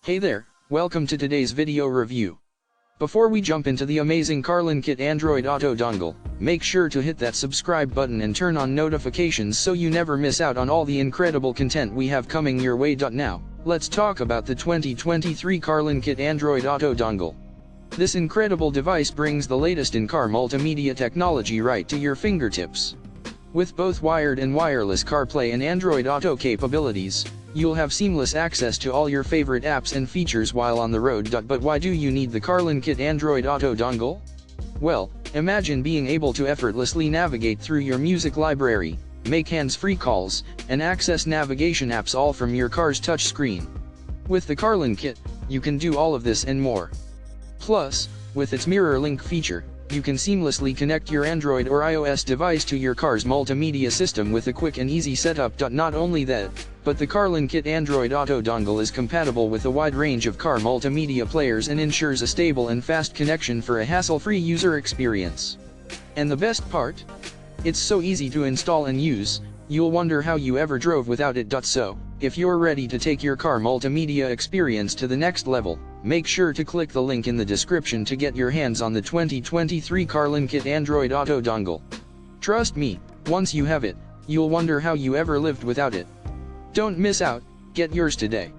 Hey there, welcome to today's video review. Before we jump into the amazing CarlinKit Android Auto dongle, make sure to hit that subscribe button and turn on notifications so you never miss out on all the incredible content we have coming your way. Now, let's talk about the 2023 CarlinKit Android Auto dongle. This incredible device brings the latest in car multimedia technology right to your fingertips. With both wired and wireless CarPlay and Android Auto capabilities, you'll have seamless access to all your favorite apps and features while on the road. But why do you need the CarlinKit Android Auto dongle? Well, imagine being able to effortlessly navigate through your music library, make hands-free calls, and access navigation apps all from your car's touchscreen. With the CarlinKit, you can do all of this and more. Plus, with its Mirrorlink feature, you can seamlessly connect your Android or iOS device to your car's multimedia system with a quick and easy setup. Not only that, but the CarlinKit Android Auto dongle is compatible with a wide range of car multimedia players and ensures a stable and fast connection for a hassle-free user experience. And the best part? It's so easy to install and use, you'll wonder how you ever drove without it. So, if you're ready to take your car multimedia experience to the next level, make sure to click the link in the description to get your hands on the 2023 CarlinKit Android Auto dongle. Trust me, once you have it, you'll wonder how you ever lived without it. Don't miss out, get yours today.